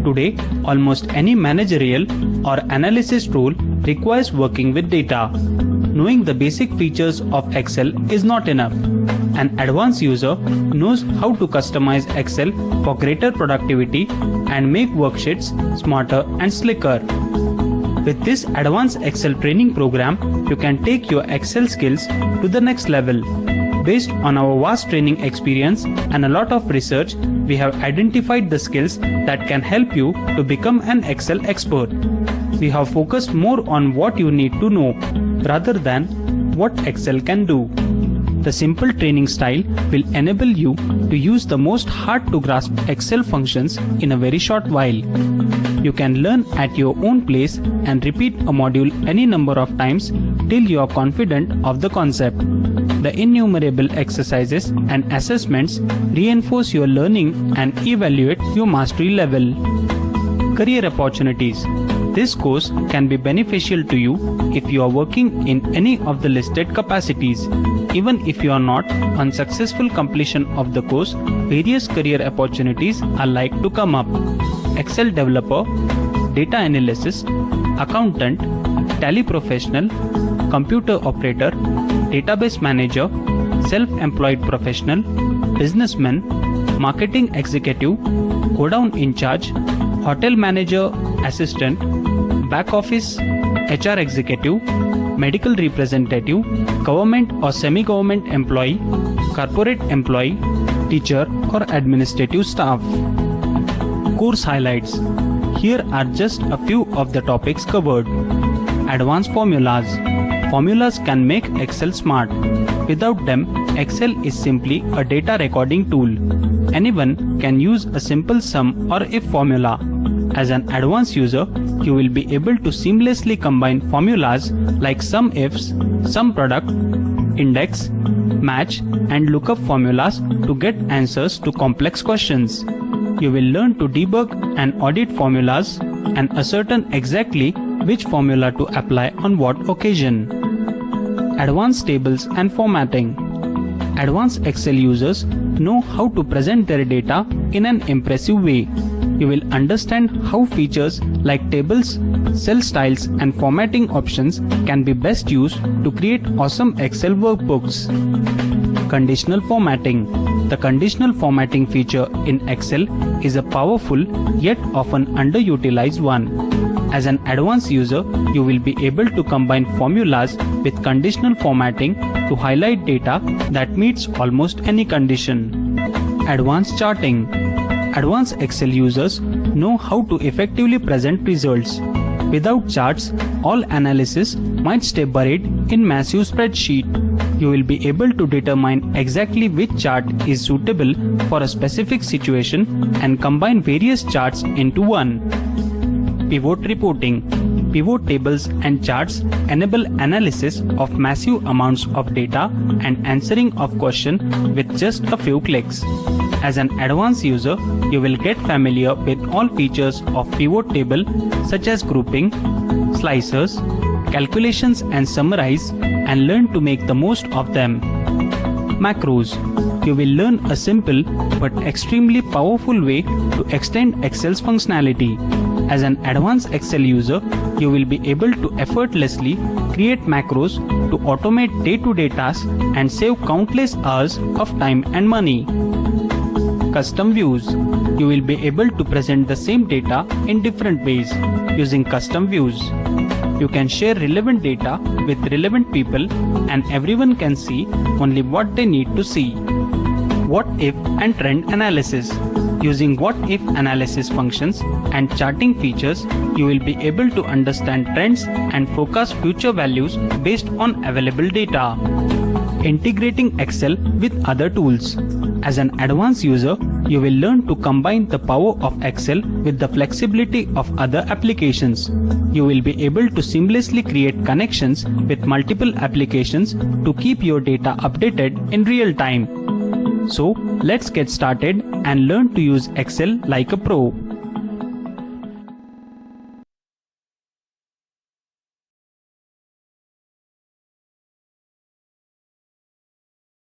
Today, almost any managerial or analysis role requires working with data. Knowing the basic features of Excel is not enough. An advanced user knows how to customize Excel for greater productivity and make worksheets smarter and slicker. With this advanced Excel training program, you can take your Excel skills to the next level. Based on our vast training experience and a lot of research, we have identified the skills that can help you to become an Excel expert. We have focused more on what you need to know rather than what Excel can do. The simple training style will enable you to use the most hard-to-grasp Excel functions in a very short while. You can learn at your own pace and repeat a module any number of times till you are confident of the concept. The innumerable exercises and assessments reinforce your learning and evaluate your mastery level. Career opportunities. This course can be beneficial to you if you are working in any of the listed capacities. Even if you are not on successful completion of the course, various career opportunities are like to come up. Excel developer, data analyst, accountant, tally professional, computer operator, database manager, self-employed professional, businessman, marketing executive, godown in charge, hotel manager, assistant, back office, HR executive, medical representative, government or semi-government employee, corporate employee, teacher or administrative staff. Course highlights. Here are just a few of the topics covered. Advanced formulas. Formulas can make Excel smart. Without them, Excel is simply a data recording tool. Anyone can use a simple sum or if formula. As an advanced user, you will be able to seamlessly combine formulas like sum ifs, sum product, index, match, and lookup formulas to get answers to complex questions. You will learn to debug and audit formulas and ascertain exactly which formula to apply on what occasion. Advanced tables and formatting. Advanced Excel users know how to present their data in an impressive way. You will understand how features like tables, cell styles and formatting options can be best used to create awesome Excel workbooks. Conditional formatting. The conditional formatting feature in Excel is a powerful yet often underutilized one. As an advanced user, you will be able to combine formulas with conditional formatting to highlight data that meets almost any condition. Advanced charting. Advanced Excel users know how to effectively present results. Without charts, all analysis might stay buried in massive spreadsheet. You will be able to determine exactly which chart is suitable for a specific situation and combine various charts into one. Pivot reporting. Pivot tables and charts enable analysis of massive amounts of data and answering of questions with just a few clicks. As an advanced user, you will get familiar with all features of pivot table such as grouping, slicers, calculations and summarize and learn to make the most of them. Macros. You will learn a simple but extremely powerful way to extend Excel's functionality. As an advanced Excel user, you will be able to effortlessly create macros to automate day-to-day tasks and save countless hours of time and money. Custom views. You will be able to present the same data in different ways using custom views. You can share relevant data with relevant people and everyone can see only what they need to see. What if and trend analysis. Using what if analysis functions and charting features, you will be able to understand trends and forecast future values based on available data. Integrating Excel with other tools. As an advanced user, you will learn to combine the power of Excel with the flexibility of other applications. You will be able to seamlessly create connections with multiple applications to keep your data updated in real time. So, let's get started and learn to use Excel like a pro.